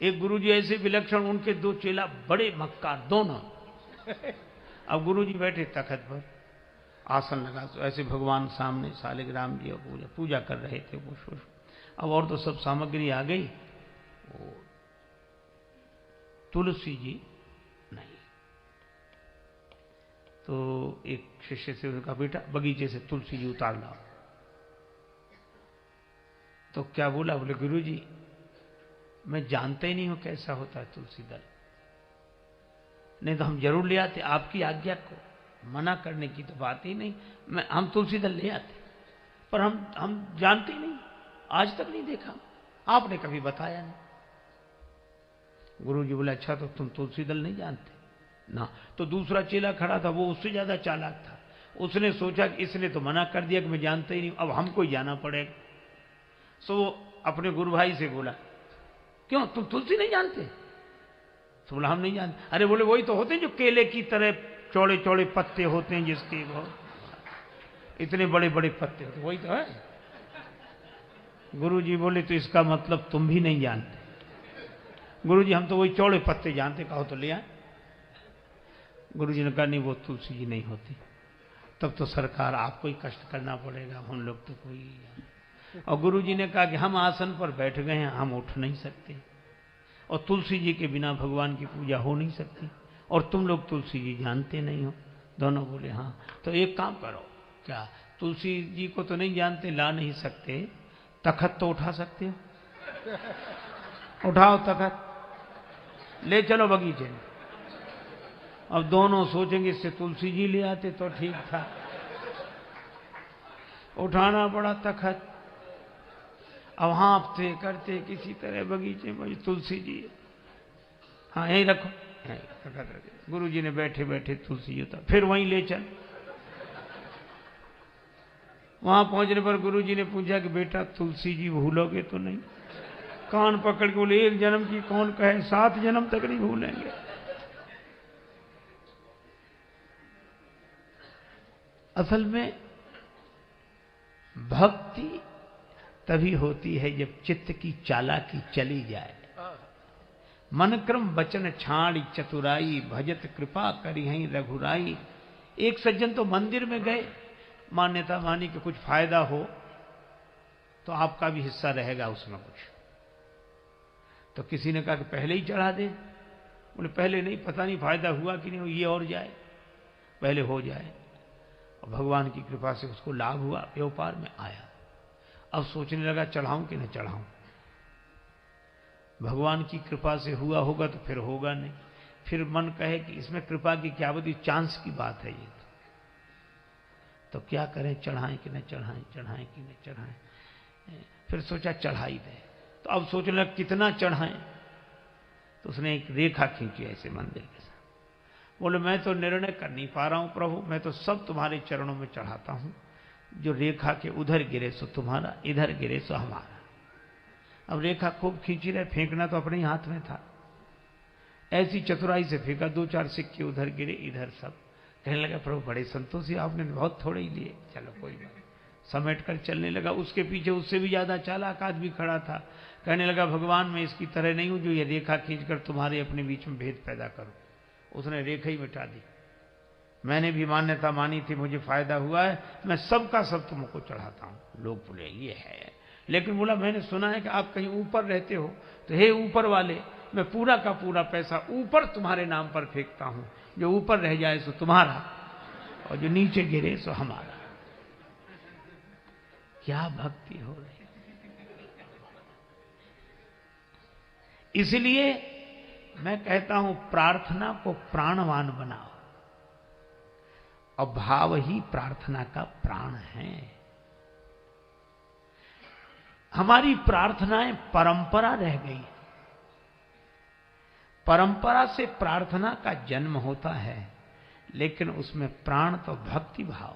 एक गुरुजी ऐसे विलक्षण, उनके दो चेला बड़े मक्कार दोनों। अब गुरुजी बैठे तखत पर, आसन लगा, तो ऐसे भगवान सामने शालिग्राम जी पूजा कर रहे थे वो। अब और तो सब सामग्री आ गई, वो तुलसी जी नहीं। तो एक शिष्य से उनका, बेटा बगीचे से तुलसी जी उतार लाओ। तो क्या बोला, बोले गुरुजी मैं जानता ही नहीं हूं कैसा होता है तुलसी दल, नहीं तो हम जरूर ले आते, आपकी आज्ञा को मना करने की तो बात ही नहीं, हम तुलसी दल ले आते, पर हम जानते ही नहीं, आज तक नहीं देखा, आपने कभी बताया नहीं। गुरुजी बोले अच्छा तो तुम तुलसी दल नहीं जानते ना। तो दूसरा चेला खड़ा था, वो उससे ज्यादा चालाक था, उसने सोचा कि इसने तो मना कर दिया कि मैं जानता ही नहीं, अब हमको ही जाना पड़ेगा। सो वो अपने गुरु भाई से बोला, क्यों तुम तुलसी नहीं जानते? तो बोला हम नहीं जानते। अरे बोले वही तो होते हैं जो केले की तरह चौड़े चौड़े पत्ते होते हैं, जिसके बहुत इतने बड़े बड़े पत्ते होते, वही तो है। गुरुजी बोले तो इसका मतलब तुम भी नहीं जानते। गुरुजी हम तो वही चौड़े पत्ते जानते, कहो तो ले आए। गुरुजी ने कहा नहीं वो तुलसी जी नहीं होती, तब तो सरकार आपको ही कष्ट करना पड़ेगा, हम लोग तो कोई। और गुरुजी ने कहा कि हम आसन पर बैठ गए हैं, हम उठ नहीं सकते, और तुलसी जी के बिना भगवान की पूजा हो नहीं सकती, और तुम लोग तुलसी जी जानते नहीं हो। दोनों बोले हाँ। तो एक काम करो, क्या तुलसी जी को तो नहीं जानते, ला नहीं सकते, तखत तो उठा सकते हो, उठाओ तखत, ले चलो बगीचे में। अब दोनों सोचेंगे इससे तुलसी जी ले आते तो ठीक था। उठाना पड़ा तखत, अब हाँफते करते किसी तरह बगीचे में, तुलसी जी हाँ यहीं रखो, गुरु जी ने बैठे बैठे तुलसी जी उतार, फिर वहीं ले चल। वहां पहुंचने पर गुरु जी ने पूछा कि बेटा तुलसी जी भूलोगे तो नहीं? कान पकड़ के बोले एक जन्म की कौन कहे, 7 जन्म तक नहीं भूलेंगे। असल में भक्ति तभी होती है जब चित्त की चालाकी चली जाए। मन क्रम वचन छाड़ी चतुराई, भजत कृपा करी हई रघुराई। एक सज्जन तो मंदिर में गए, मान्यता मानी कि कुछ फायदा हो तो आपका भी हिस्सा रहेगा उसमें कुछ। तो किसी ने कहा कि पहले ही चढ़ा दे। बोले पहले नहीं, पता नहीं फायदा हुआ कि नहीं, ये और जाए, पहले हो जाए। और भगवान की कृपा से उसको लाभ हुआ, व्यापार में आया। अब सोचने लगा चढ़ाऊं कि न चढ़ाऊं। भगवान की कृपा से हुआ होगा तो फिर होगा नहीं, फिर मन कहे कि इसमें कृपा की क्या बड़ी चांस की बात है ये तो क्या करें, चढ़ाएं कि न चढ़ाएं, चढ़ाएं कि न चढ़ाएं। फिर सोचा चढ़ाई दे। तो अब सोचने लगा कितना चढ़ाएं। तो उसने एक रेखा खींची ऐसे मंदिर के साथ। बोले मैं तो निर्णय कर नहीं पा रहा हूं प्रभु, मैं तो सब तुम्हारे चरणों में चढ़ाता हूं, जो रेखा के उधर गिरे सो तुम्हारा, इधर गिरे सो हमारा। अब रेखा खूब खींची रहे, फेंकना तो अपने ही हाथ में था। ऐसी चतुराई से फेंका, 2-4 सिक्के उधर गिरे, इधर सब। कहने लगा प्रभु बड़े संतोषी, आपने बहुत थोड़े ही लिए, चलो कोई बात। समेट कर चलने लगा। उसके पीछे उससे भी ज्यादा चालाक आदमी खड़ा था। कहने लगा भगवान मैं इसकी तरह नहीं हूं जो ये रेखा खींचकर तुम्हारे अपने बीच में भेद पैदा करूं। उसने रेखा ही मिटा दी। मैंने भी मान्यता मानी थी, मुझे फायदा हुआ है, मैं सबका सब तुमको चढ़ाता हूं। लोग बोले ये है, लेकिन बोला मैंने सुना है कि आप कहीं ऊपर रहते हो, तो हे ऊपर वाले, मैं पूरा का पूरा पैसा ऊपर तुम्हारे नाम पर फेंकता हूं, जो ऊपर रह जाए सो तुम्हारा, और जो नीचे गिरे सो हमारा। क्या भक्ति हो रही। इसलिए मैं कहता हूं प्रार्थना को प्राणवान बनाओ, और भाव ही प्रार्थना का प्राण है। हमारी प्रार्थनाएं परंपरा रह गई। परंपरा से प्रार्थना का जन्म होता है, लेकिन उसमें प्राण तो भक्ति भाव